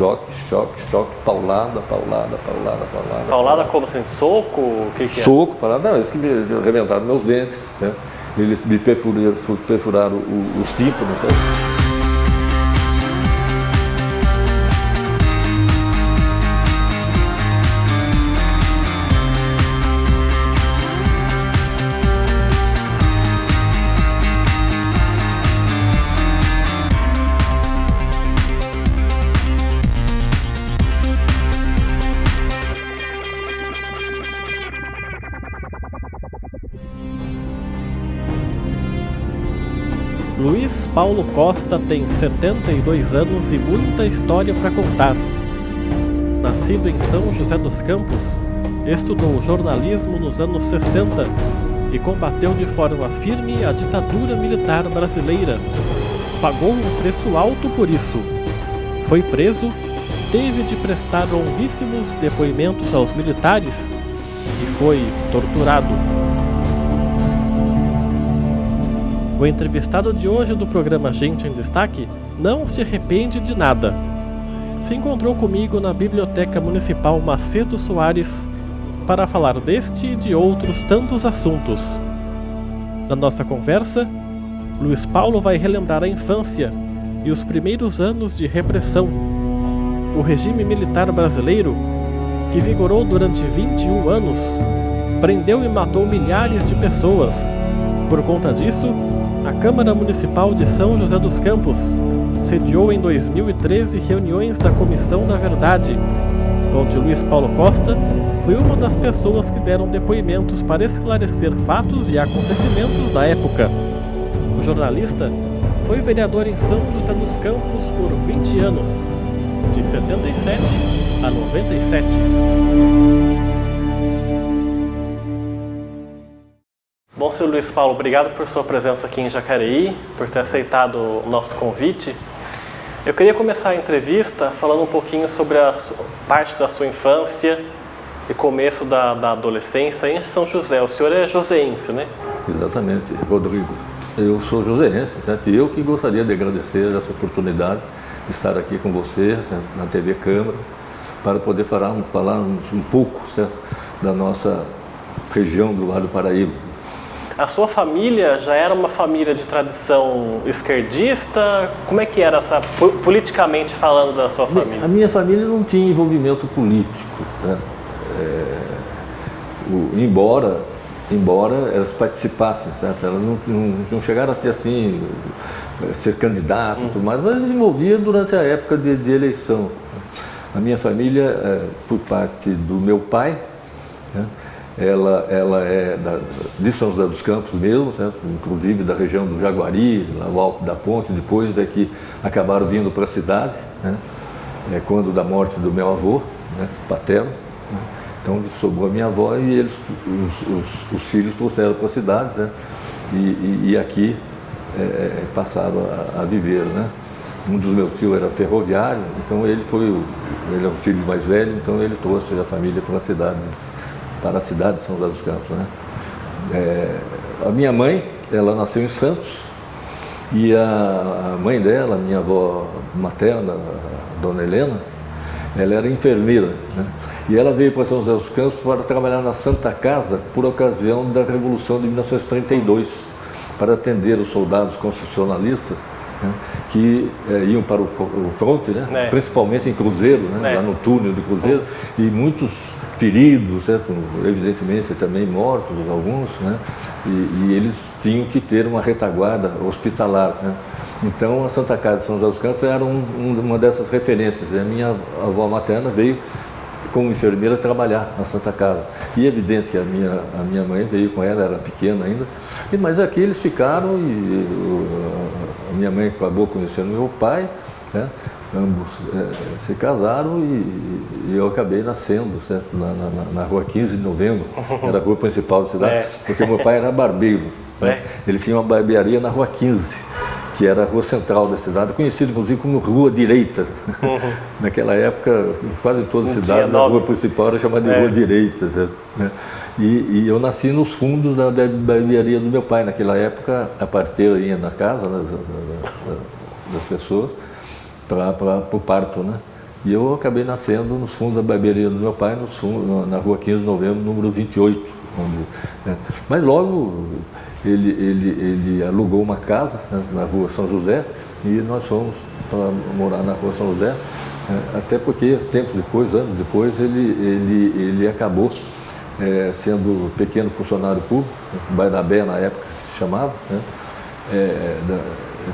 choque, paulada. Paulada como assim? Soco? O que é? Soco, paulada. Não, eles que me arrebentaram meus dentes, né? Eles me perfuraram os tímpanos, sabe? Luiz Paulo Costa tem 72 anos e muita história para contar. Nascido em São José dos Campos, estudou jornalismo nos anos 60 e combateu de forma firme a ditadura militar brasileira. Pagou um preço alto por isso. Foi preso, teve de prestar longuíssimos depoimentos aos militares e foi torturado. O entrevistado de hoje do programa Gente em Destaque não se arrepende de nada. Se encontrou comigo na Biblioteca Municipal Macedo Soares para falar deste e de outros tantos assuntos. Na nossa conversa, Luiz Paulo vai relembrar a infância e os primeiros anos de repressão. O regime militar brasileiro, que vigorou durante 21 anos, prendeu e matou milhares de pessoas. Por conta disso, a Câmara Municipal de São José dos Campos sediou em 2013 reuniões da Comissão da Verdade, onde Luiz Paulo Costa foi uma das pessoas que deram depoimentos para esclarecer fatos e acontecimentos da época. O jornalista foi vereador em São José dos Campos por 20 anos, de 77 a 97. Bom, senhor Luiz Paulo, obrigado por sua presença aqui em Jacareí, por ter aceitado o nosso convite. Eu queria começar a entrevista falando um pouquinho sobre a parte da sua infância e começo da adolescência em São José. O senhor é joseense, né? Exatamente, Rodrigo. Eu sou joseense, certo? E eu que gostaria de agradecer essa oportunidade de estar aqui com você, certo? Na TV Câmara, para poder falar um pouco, certo? Da nossa região do Vale do Paraíba. A sua família já era uma família de tradição esquerdista? Como é que era politicamente falando da sua família? A minha família não tinha envolvimento político, né? Embora elas participassem, certo? Elas não chegaram a ter assim, ser candidato e tudo mais, mas se envolvia durante a época de eleição. A minha família, por parte do meu pai, né? Ela é de São José dos Campos mesmo, certo? Inclusive da região do Jaguari, lá no Alto da Ponte, depois daqui acabaram vindo para a cidade, né? Quando da morte do meu avô, né? Paterno, né? Então sobrou a minha avó e eles, os filhos trouxeram para a cidade, né? E aqui passaram a viver, né? Um dos meus tios era ferroviário, então ele é o filho mais velho, então ele trouxe a família para a cidade de São José dos Campos, né? A minha mãe, ela nasceu em Santos e a mãe dela, minha avó materna, a dona Helena, ela era enfermeira, né? E ela veio para São José dos Campos para trabalhar na Santa Casa por ocasião da Revolução de 1932, para atender os soldados constitucionalistas, né? Que iam para o fronte, né? Principalmente em Cruzeiro, né? Lá no túnel de Cruzeiro, e muitos feridos, certo? Evidentemente também mortos, alguns, né? E eles tinham que ter uma retaguarda hospitalar, né? Então a Santa Casa de São José dos Campos era uma dessas referências. A minha avó materna veio como enfermeira trabalhar na Santa Casa. E é evidente que a minha mãe veio com ela, era pequena ainda, mas aqui eles ficaram e a minha mãe acabou conhecendo meu pai, né? Ambos se casaram e eu acabei nascendo, certo? Na rua 15 de novembro, era a rua principal da cidade, porque meu pai era barbeiro, né? Ele tinha uma barbearia na rua 15, que era a rua central da cidade, conhecida inclusive como Rua Direita. Naquela época, quase toda a cidade, a rua principal era chamada de Rua Direita, certo? E eu nasci nos fundos da barbearia do meu pai. Naquela época, a parteira ia na casa, né, das pessoas para o parto, né? E eu acabei nascendo nos fundos da barbearia do meu pai, na rua 15 de novembro, número 28. Mas logo ele alugou uma casa, né, na rua São José, e nós fomos para morar na rua São José, até porque anos depois, ele acabou sendo pequeno funcionário público, Bainabé na época que se chamava, né,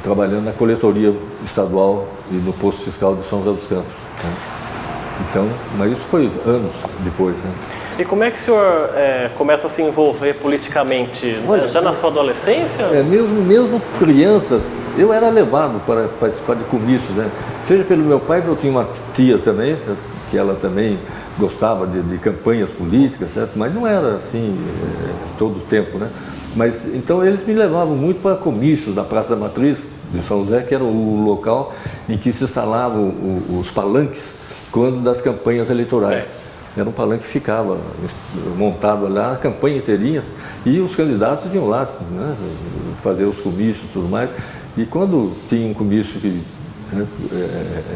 trabalhando na coletoria estadual e no posto fiscal de São José dos Campos. Né. Então, mas isso foi anos depois. Né. E como é que o senhor começa a se envolver politicamente? Olha, já na sua adolescência? Mesmo criança, eu era levado para participar de comícios, né? Seja pelo meu pai, que eu tinha uma tia também, que ela também gostava de campanhas políticas, certo? Mas não era assim todo o tempo, né? Mas então eles me levavam muito para comícios da Praça da Matriz de São José, que era o local em que se instalavam os palanques quando das campanhas eleitorais. Era um palanque que ficava montado lá, a campanha inteirinha, e os candidatos iam lá, né, fazer os comícios e tudo mais. E quando tinha um comício que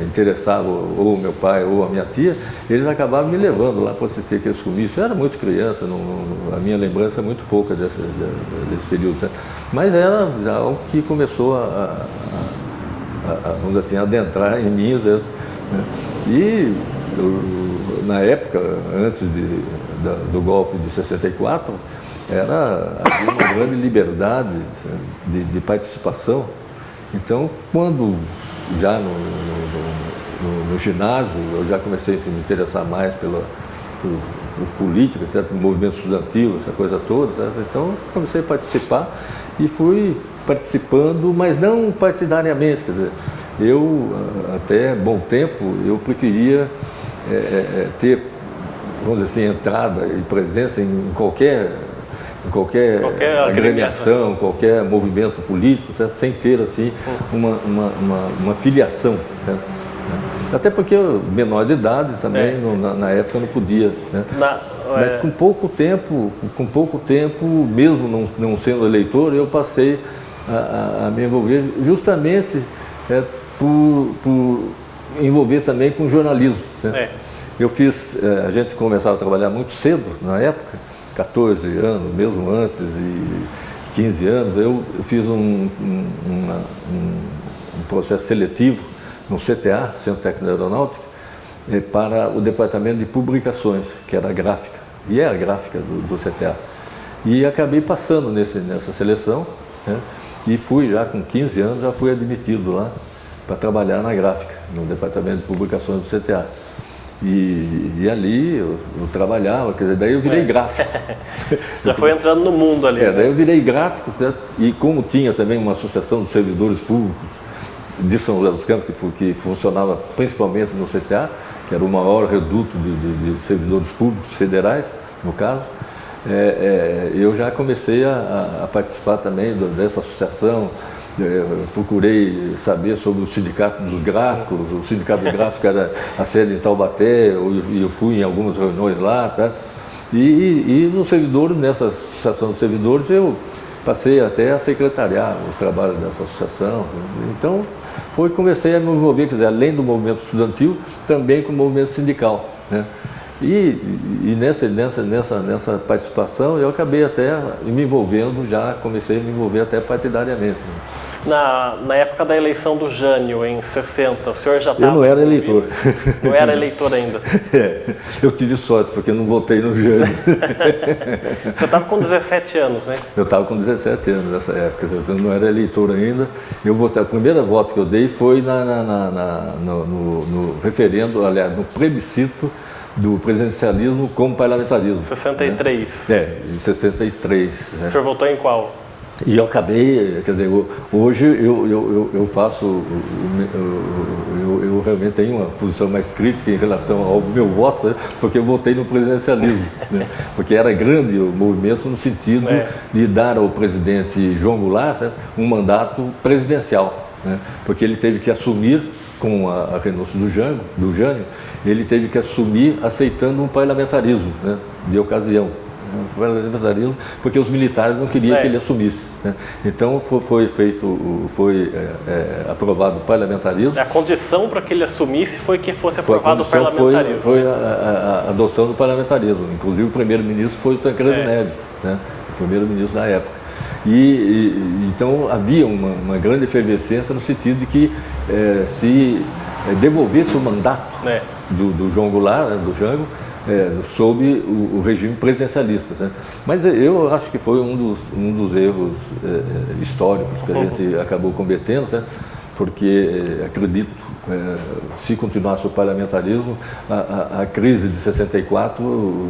interessava ou meu pai ou a minha tia, eles acabavam me levando lá para assistir aqueles comícios. Eu era muito criança, a minha lembrança é muito pouca desse período, certo? Mas era já algo que começou vamos dizer assim, a adentrar em mim, certo? E na época, antes do golpe de 64, havia uma grande liberdade de participação. Então, quando já no ginásio, eu já comecei a me interessar mais por política, certo? Por movimento estudantil, essa coisa toda, certo? Então, comecei a participar e fui participando, mas não partidariamente, quer dizer, eu, até bom tempo, eu preferia ter, vamos dizer assim, entrada e presença em qualquer agremiação, qualquer movimento político, certo? Sem ter assim uma filiação, certo? Até porque eu, menor de idade também, na época eu não podia, né? Mas com pouco tempo, mesmo não sendo eleitor, eu passei a me envolver justamente por envolver também com jornalismo, né? A gente começava a trabalhar muito cedo na época, 14 anos, mesmo antes, e 15 anos, eu fiz um processo seletivo no CTA, Centro Técnico de Aeronáutica, para o departamento de publicações, que era a gráfica, e é a gráfica do CTA. E acabei passando nessa seleção, né? E fui já com 15 anos, já fui admitido lá para trabalhar na gráfica, no departamento de publicações do CTA. E ali eu trabalhava, quer dizer, daí eu virei gráfico. Já foi entrando no mundo ali. Daí eu virei gráfico, certo? E como tinha também uma associação de servidores públicos de São José dos Campos, que funcionava principalmente no CTA, que era o maior reduto de servidores públicos federais, no caso, eu já comecei a participar também dessa associação. Procurei saber sobre o sindicato dos gráficos. O sindicato dos gráficos era a sede em Taubaté, e eu fui em algumas reuniões lá, tá? E nos servidores, nessa associação de servidores, eu passei até a secretariar os trabalhos dessa associação. Então, comecei a me envolver, quer dizer, além do movimento estudantil, também com o movimento sindical, né? E nessa participação eu acabei até me envolvendo, comecei a me envolver até partidariamente. Na época da eleição do Jânio, em 60, o senhor já estava... Eu não era eleitor. Não era eleitor ainda? Eu tive sorte, porque não votei no Jânio. Você estava com 17 anos, né? Eu estava com 17 anos nessa época, eu não era eleitor ainda. Eu votei, a primeira voto que eu dei foi no referendo, aliás, no plebiscito do presidencialismo como parlamentarismo. 63. Né? Em 63. Né? O senhor votou em qual? E eu acabei, quer dizer, hoje eu faço, eu realmente tenho uma posição mais crítica em relação ao meu voto, né? Porque eu votei no presidencialismo, né? Porque era grande o movimento no sentido de dar ao presidente João Goulart, certo? Um mandato presidencial, né? Porque ele teve que assumir, com a renúncia do Jânio, ele teve que assumir aceitando um parlamentarismo, né? De ocasião. parlamentarismo, porque os militares não queriam que ele assumisse, né? Então foi aprovado o parlamentarismo. A condição para que ele assumisse foi que fosse aprovado o parlamentarismo. Foi a adoção do parlamentarismo. Inclusive o primeiro-ministro foi o Tancredo Neves, né? O primeiro-ministro da época. Então havia uma grande efervescência no sentido de que se devolvesse o mandato do João Goulart, né, do Jango, sob o regime presidencialista, né? Mas eu acho que foi um dos erros históricos que a gente acabou cometendo, né? Porque acredito, se continuasse o parlamentarismo, a crise de 64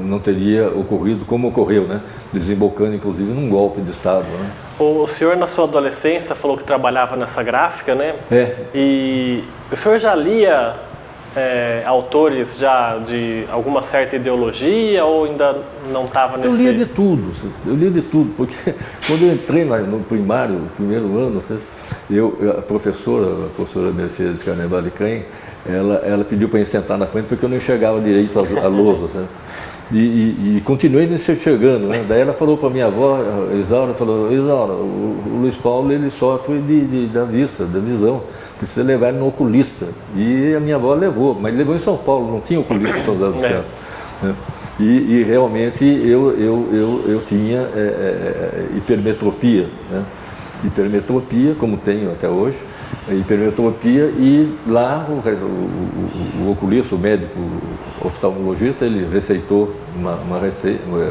não teria ocorrido como ocorreu, né? Desembocando inclusive num golpe de Estado, né? O senhor, na sua adolescência, falou que trabalhava nessa gráfica, né? E o senhor já lia autores já de alguma certa ideologia ou ainda não estava nesse... Eu lia de tudo, porque quando eu entrei no primário, no primeiro ano, a professora Mercedes Carnaval de Crem, ela pediu para eu sentar na frente porque eu não enxergava direito a lousa, sabe? E continuei não enxergando, né? Daí ela falou para minha avó, Isaura, o Luiz Paulo ele sofre da vista, da visão, precisa levar ele no oculista. E a minha avó levou, mas levou em São Paulo, não tinha oculista em São José dos Campos, né? E realmente eu tinha hipermetropia, né? Hipermetropia, como tenho até hoje, hipermetropia, e lá o oculista, o médico oftalmologista, ele receitou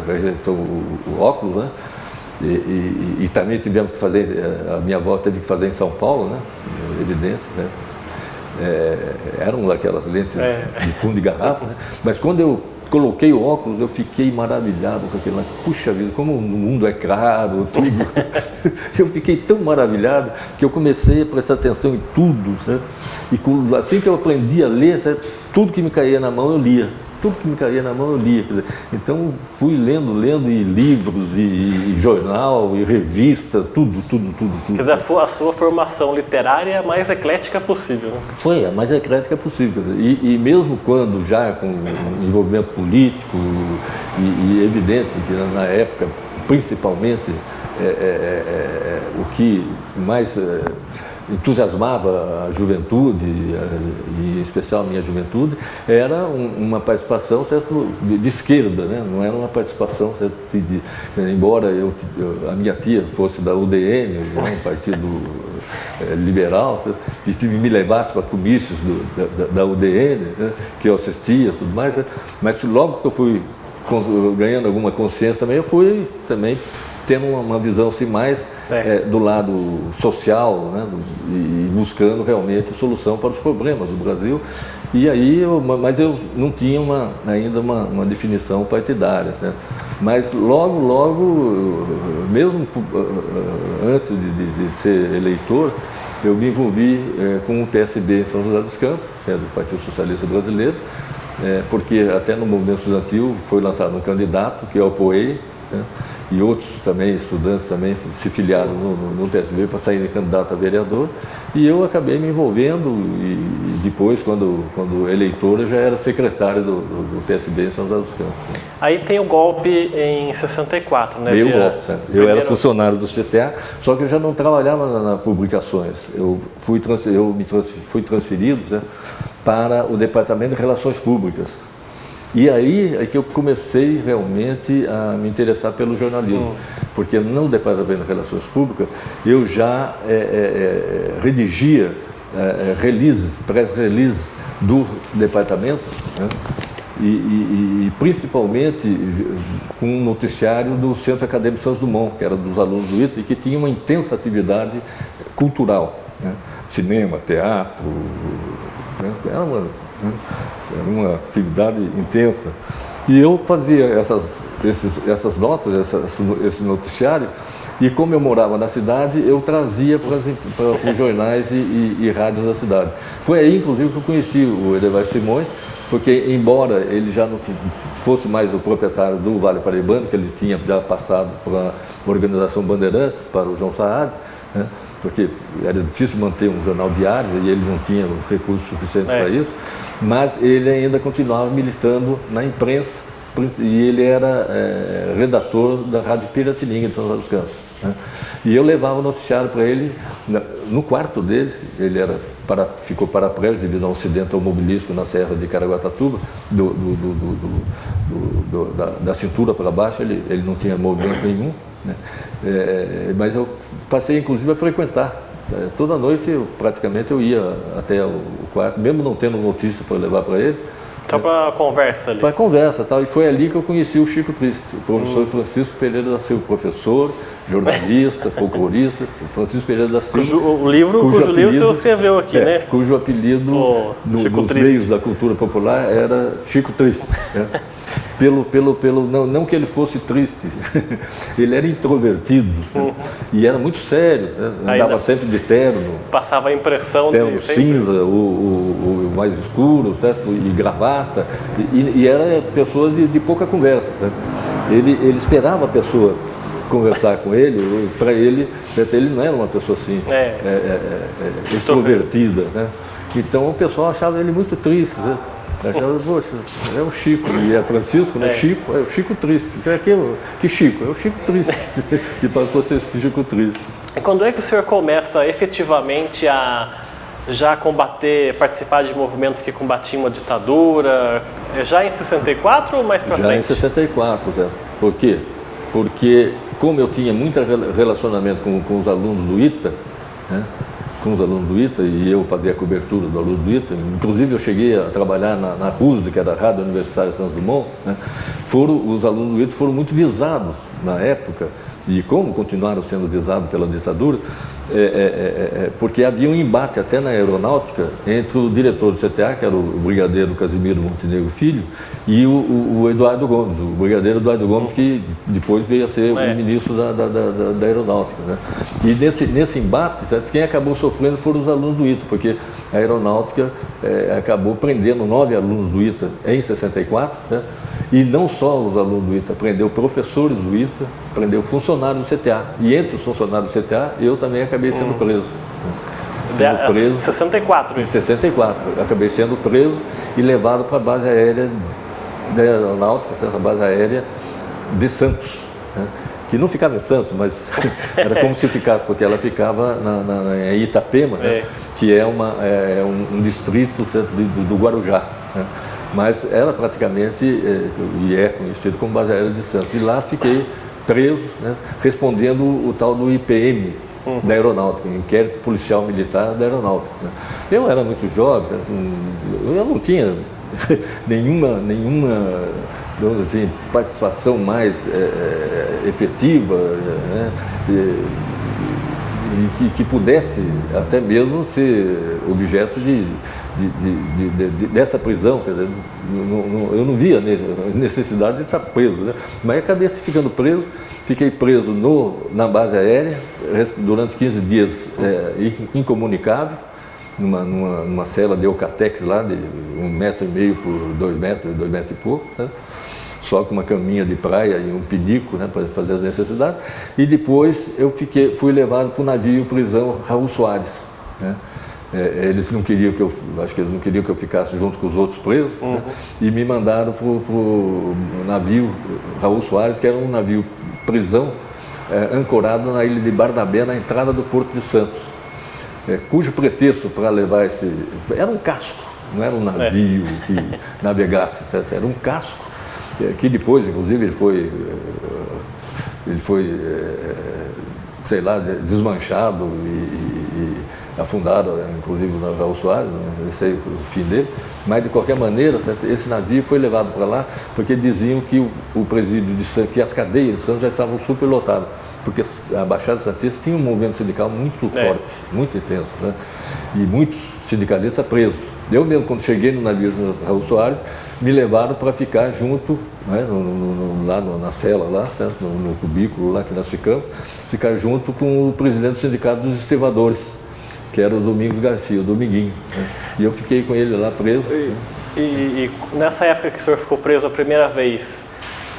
receitou o óculos, né? E também tivemos que fazer, a minha avó teve que fazer em São Paulo, né? Evidente, né? Eram aquelas lentes de fundo de garrafa, né? Mas quando eu coloquei o óculos, eu fiquei maravilhado com aquilo lá. Puxa vida, como o mundo é caro, tudo. Eu fiquei tão maravilhado que eu comecei a prestar atenção em tudo, sabe? E assim que eu aprendi a ler, sabe? Tudo que me caía na mão eu lia. Tudo que me caía na mão eu lia. Quer dizer, então fui lendo e livros, e jornal, e revista, tudo. Quer dizer, a sua formação literária é a mais eclética possível, né? Foi a mais eclética possível. Quer dizer, e mesmo quando já com envolvimento político, e evidente que na época, principalmente, o que mais entusiasmava a juventude, e em especial a minha juventude, era uma participação, certo, de esquerda, né? Não era uma participação, certo, embora a minha tia fosse da UDN, um partido liberal, e me levasse para comícios da UDN, né? Que eu assistia, tudo mais, né? Mas logo que eu fui ganhando alguma consciência também, eu fui também tendo uma visão assim, mais do lado social, né? E buscando realmente solução para os problemas do Brasil. E aí, mas eu não tinha ainda uma definição partidária, né? Mas logo, mesmo antes de ser eleitor, eu me envolvi com o PSB em São José dos Campos, que é do Partido Socialista Brasileiro, porque até no movimento estudantil foi lançado um candidato que eu apoiei, né? E outros também, estudantes também se filiaram no PSB para saírem candidato a vereador, e eu acabei me envolvendo, e depois, quando eleitor, eu já era secretário do PSB em São José dos Campos. Aí tem o golpe em 64, né? Veio o golpe, certo? Eu era funcionário do CTA, só que eu já não trabalhava nas publicações. Eu fui transferido, né, para o Departamento de Relações Públicas. E aí é que eu comecei realmente a me interessar pelo jornalismo, porque no Departamento de Relações Públicas eu já redigia press releases do departamento, né? E principalmente com um noticiário do Centro Acadêmico Santos Dumont, que era dos alunos do ITA, e que tinha uma intensa atividade cultural, né? Cinema, teatro, né? Era uma atividade intensa. E eu fazia essas notas, esse noticiário, e como eu morava na cidade, eu trazia para os jornais e rádios da cidade. Foi aí, inclusive, que eu conheci o Edevar Simões, porque, embora ele já não fosse mais o proprietário do Vale Paraibano, que ele tinha já passado para a Organização Bandeirantes, para o João Saad, né? Porque era difícil manter um jornal diário e ele não tinha recursos suficientes para isso, mas ele ainda continuava militando na imprensa e ele era redator da Rádio Piratininga de São José dos Campos, né? E eu levava o noticiário para ele no quarto dele. Ele ficou paraplégico devido a um acidente automobilístico na Serra de Caraguatatuba, da cintura para baixo, ele não tinha movimento nenhum, né? Mas eu passei inclusive a frequentar. Toda noite, praticamente, eu ia até o quarto, mesmo não tendo notícia para levar para ele. Só para conversa ali? Para conversa, tal. E foi ali que eu conheci o Chico Triste, o professor Francisco Pereira da Silva, professor, jornalista, folclorista, Francisco Pereira da Silva. Cujo livro você escreveu aqui, né? Cujo apelido nos meios da cultura popular era Chico Triste. Né? Não que ele fosse triste, ele era introvertido, e era muito sério, né? Andava sempre de terno. Passava a impressão terno de cinza, o mais escuro, certo? E gravata, e era pessoa de pouca conversa, né? Ele esperava a pessoa conversar com ele. Para ele não era uma pessoa assim, extrovertida, né? Então o pessoal achava ele muito triste, né? Achava, poxa, é o Chico, e é Francisco, né? Chico, é o Chico Triste. Que Chico? É o Chico Triste. E passou a ser Chico Triste. E quando é que o senhor começa efetivamente a já participar de movimentos que combatiam a ditadura? Já em 64 ou mais para frente? Já em 64, Zé. Por quê? Porque como eu tinha muito relacionamento com os alunos do ITA, né? Com os alunos do ITA, e eu fazia a cobertura do aluno do ITA, inclusive eu cheguei a trabalhar na RUSD, que era a Rádio Universitária de Santos Dumont, né? Os alunos do ITA foram muito visados na época, e como continuaram sendo visados pela ditadura, porque havia um embate até na aeronáutica entre o diretor do CTA, que era o brigadeiro Casimiro Montenegro Filho, e o Eduardo Gomes, o brigadeiro Eduardo Gomes, que depois veio a ser o ministro da aeronáutica, né? E nesse embate, certo, quem acabou sofrendo foram os alunos do ITA, porque a aeronáutica acabou prendendo 9 alunos do ITA em 64, né? E não só os alunos do ITA, prendeu professores do ITA, prendeu funcionários do CTA. E entre os funcionários do CTA, eu também acabei sendo preso. Em 64 isso? Em 64. Acabei sendo preso e levado para a base aérea da aeronáutica, a base aérea de Santos, né? Que não ficava em Santos, mas era como se ficasse, porque ela ficava em Itapema, né? Que é um distrito do Guarujá, né? Mas era praticamente, e é conhecido como base aérea de Santos. E lá fiquei preso, né, respondendo o tal do IPM da aeronáutica, Inquérito Policial Militar da Aeronáutica, né? Eu era muito jovem, eu não tinha nenhuma digamos assim, participação mais efetiva, né? Que pudesse até mesmo ser objeto dessa prisão. Quer dizer, eu não via necessidade de estar preso, né? Mas acabei ficando preso, fiquei preso na base aérea durante 15 dias incomunicável, numa cela de Eucatex lá, de 1,5 metro por 2 metros e pouco, né? Só com uma caminha de praia e um pinico, né, para fazer as necessidades. E depois eu fui levado para o navio prisão Raul Soares, né? Eles não queriam acho que eles não queriam que eu ficasse junto com os outros presos, né? E me mandaram para o navio Raul Soares, que era um navio prisão ancorado na ilha de Barnabé, na entrada do Porto de Santos, cujo pretexto para levar era um casco, não era um navio que navegasse, certo? Era um casco, que depois, inclusive, ele foi sei lá, desmanchado e afundado, inclusive no Raul Soares, não sei o fim dele, mas de qualquer maneira, certo? Esse navio foi levado para lá porque diziam que o presídio de Santos, que as cadeias de Santos já estavam superlotadas, porque a Baixada Santista tinha um movimento sindical muito forte, muito intenso, né? E muitos sindicalistas presos. Eu mesmo, quando cheguei no navio Raul Soares, me levaram para ficar junto, né, lá na cela, lá, certo? No cubículo lá que nós ficamos, ficar junto com o presidente do Sindicato dos Estevadores, que era o Domingos Garcia, o Dominguinho, né? E eu fiquei com ele lá preso. E nessa época que o senhor ficou preso a primeira vez,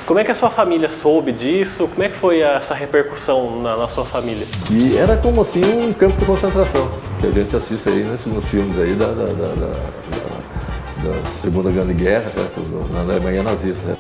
como é que a sua família soube disso? Como é que foi essa repercussão na sua família? E era como assim um campo de concentração, que a gente assiste aí nos filmes aí da Segunda Grande Guerra, né, na Alemanha nazista, né?